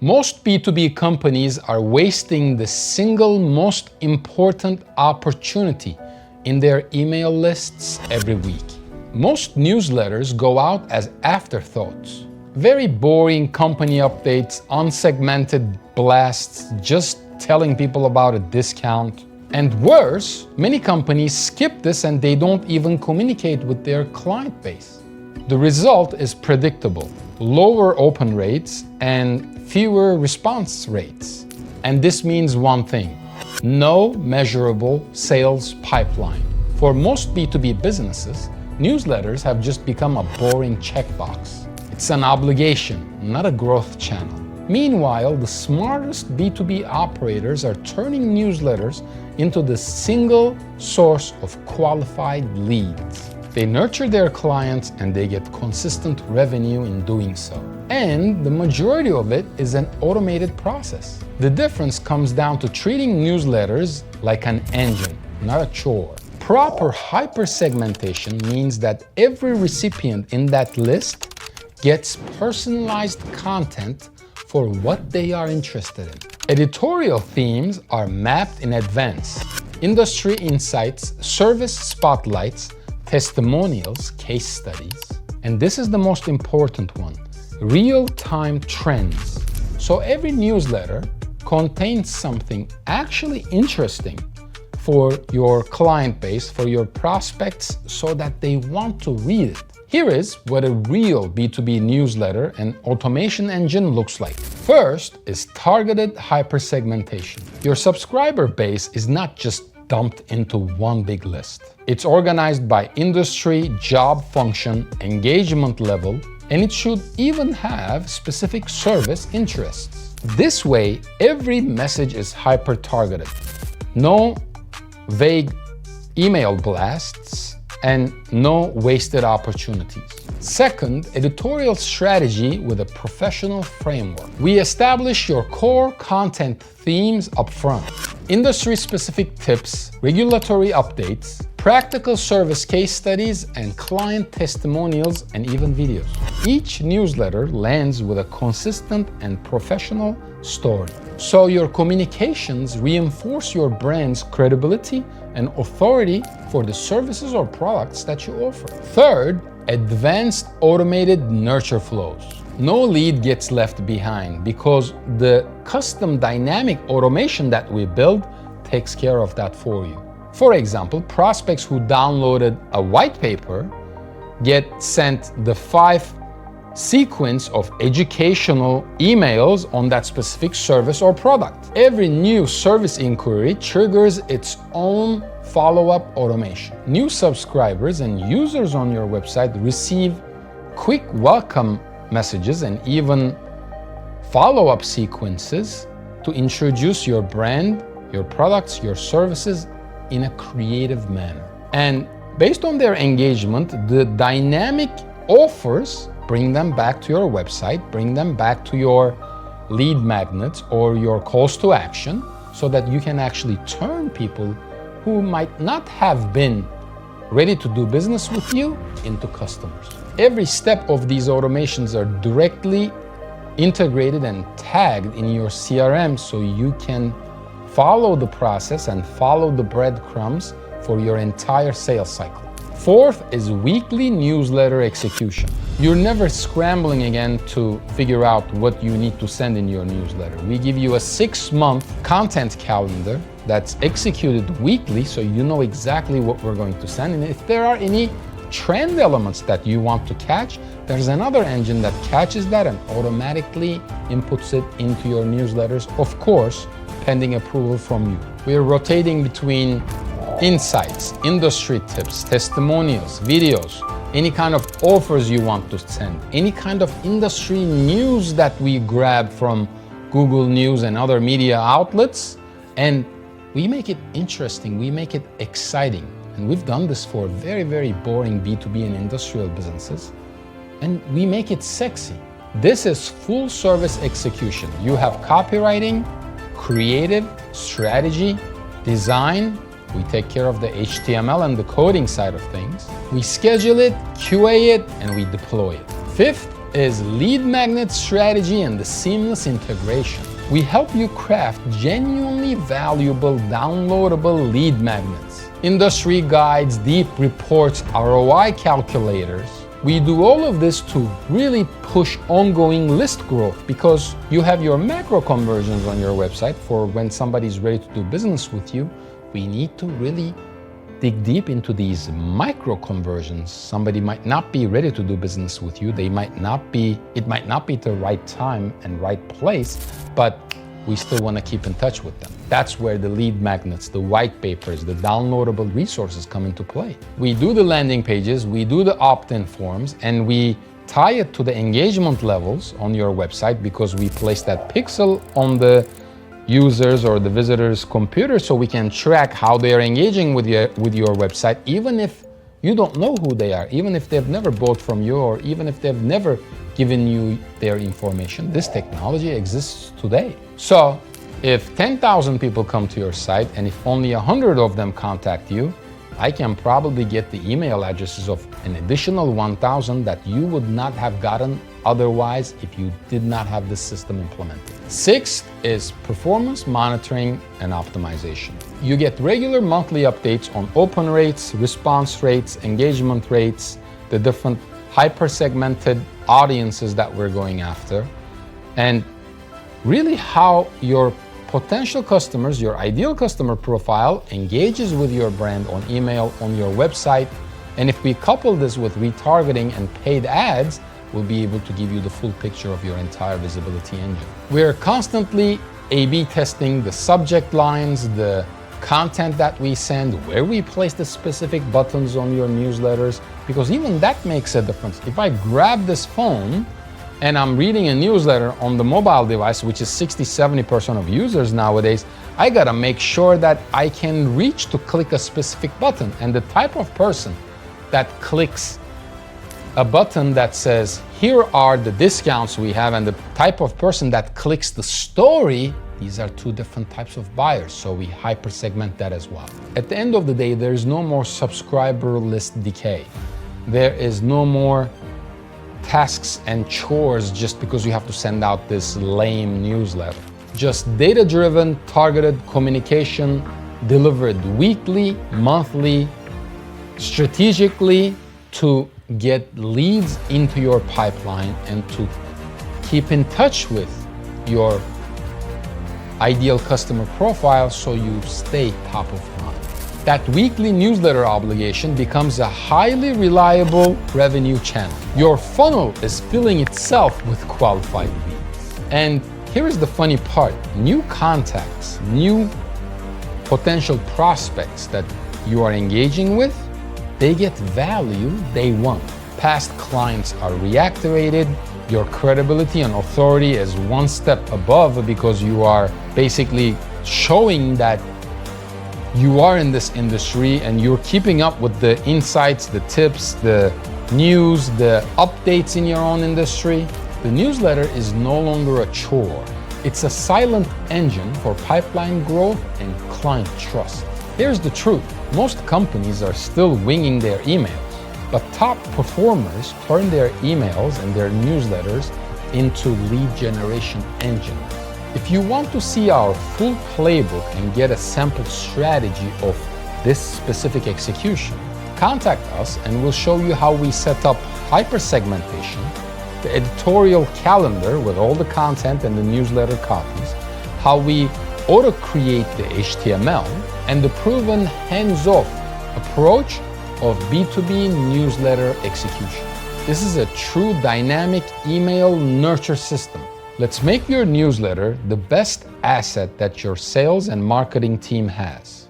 Most B2B companies are wasting the single most important opportunity in their email lists every week. Most newsletters go out as afterthoughts. Very boring company updates, unsegmented blasts, just telling people about a discount. And worse, many companies skip this and they don't even communicate with their client base. The result is predictable: lower open rates and fewer response rates. And this means one thing: no measurable sales pipeline. For most B2B businesses, newsletters have just become a boring checkbox. It's an obligation, not a growth channel. Meanwhile, the smartest B2B operators are turning newsletters into the single source of qualified leads. They nurture their clients and they get consistent revenue in doing so. And the majority of it is an automated process. The difference comes down to treating newsletters like an engine, not a chore. Proper hyper-segmentation means that every recipient in that list gets personalized content for what they are interested in. Editorial themes are mapped in advance. Industry insights, service spotlights, testimonials, case studies. And this is the most important one: real-time trends. So every newsletter contains something actually interesting for your client base, for your prospects, so that they want to read it. Here is what a real B2B newsletter and automation engine looks like. First is targeted hyper-segmentation. Your subscriber base is not just dumped into one big list. It's organized by industry, job function, engagement level, and it should even have specific service interests. This way, every message is hyper-targeted. No vague email blasts and no wasted opportunities. Second, editorial strategy with a professional framework. We establish your core content themes up front. Industry-specific tips, regulatory updates, practical service case studies, and client testimonials, and even videos. Each newsletter lands with a consistent and professional story. So your communications reinforce your brand's credibility and authority for the services or products that you offer. Third, advanced automated nurture flows. No lead gets left behind because the custom dynamic automation that we build takes care of that for you. For example, prospects who downloaded a white paper get sent the 5 sequence of educational emails on that specific service or product. Every new service inquiry triggers its own follow-up automation. New subscribers and users on your website receive quick welcome messages and even follow-up sequences to introduce your brand, your products, your services in a creative manner. And based on their engagement, the dynamic offers bring them back to your website, bring them back to your lead magnets or your calls to action, so that you can actually turn people who might not have been ready to do business with you into customers. Every step of these automations are directly integrated and tagged in your CRM, so you can follow the process and follow the breadcrumbs for your entire sales cycle. Fourth is weekly newsletter execution. You're never scrambling again to figure out what you need to send in your newsletter. We give you a 6-month content calendar that's executed weekly, so you know exactly what we're going to send. And if there are any trend elements that you want to catch, there's another engine that catches that and automatically inputs it into your newsletters, of course, pending approval from you. We're rotating between insights, industry tips, testimonials, videos, any kind of offers you want to send, any kind of industry news that we grab from Google News and other media outlets, and we make it interesting, we make it exciting. And we've done this for very, very boring B2B and industrial businesses, and we make it sexy. This is full service execution. You have copywriting, creative, strategy, design. We take care of the HTML and the coding side of things. We schedule it, QA it, and we deploy it. Fifth, is lead magnet strategy and the seamless integration. We help you craft genuinely valuable, downloadable lead magnets. Industry guides, deep reports, ROI calculators. We do all of this to really push ongoing list growth because you have your macro conversions on your website for when somebody's ready to do business with you. We need to really dig deep into these micro conversions. Somebody might not be ready to do business with you. It might not be the right time and right place, but we still want to keep in touch with them. That's where the lead magnets, the white papers, the downloadable resources come into play. We do the landing pages, we do the opt-in forms, and we tie it to the engagement levels on your website because we place that pixel on the users or the visitors' computer so we can track how they are engaging with your website, even if you don't know who they are, even if they've never bought from you, or even if they've never given you their information. This technology exists today. So if 10,000 people come to your site and if only 100 of them contact you, I can probably get the email addresses of an additional 1,000 that you would not have gotten otherwise if you did not have this system implemented. Sixth is performance monitoring and optimization. You get regular monthly updates on open rates, response rates, engagement rates, the different hyper-segmented audiences that we're going after, and really how your potential customers, your ideal customer profile, engages with your brand on email, on your website. And if we couple this with retargeting and paid ads, we'll be able to give you the full picture of your entire visibility engine. We're constantly A/B testing the subject lines, the content that we send, where we place the specific buttons on your newsletters, because even that makes a difference. If I grab this phone and I'm reading a newsletter on the mobile device, which is 60-70% of users nowadays, I gotta make sure that I can reach to click a specific button. And the type of person that clicks a button that says, here are the discounts we have, and the type of person that clicks the story, these are two different types of buyers, so we hyper-segment that as well. At the end of the day, there is no more subscriber list decay. There is no more tasks and chores just because you have to send out this lame newsletter. Just data-driven, targeted communication delivered weekly, monthly, strategically to get leads into your pipeline and to keep in touch with your ideal customer profile so you stay top of mind. That weekly newsletter obligation becomes a highly reliable revenue channel. Your funnel is filling itself with qualified leads. And here is the funny part. New contacts, new potential prospects that you are engaging with, they get value day one. Past clients are reactivated. Your credibility and authority is one step above because you are basically showing that you are in this industry and you're keeping up with the insights, the tips, the news, the updates in your own industry. The newsletter is no longer a chore. It's a silent engine for pipeline growth and client trust. Here's the truth. Most companies are still winging their emails, but top performers turn their emails and their newsletters into lead generation engines. If you want to see our full playbook and get a sample strategy of this specific execution, contact us and we'll show you how we set up hyper-segmentation, the editorial calendar with all the content and the newsletter copies, how we auto-create the HTML, and the proven hands-off approach of B2B newsletter execution. This is a true dynamic email nurture system. Let's make your newsletter the best asset that your sales and marketing team has.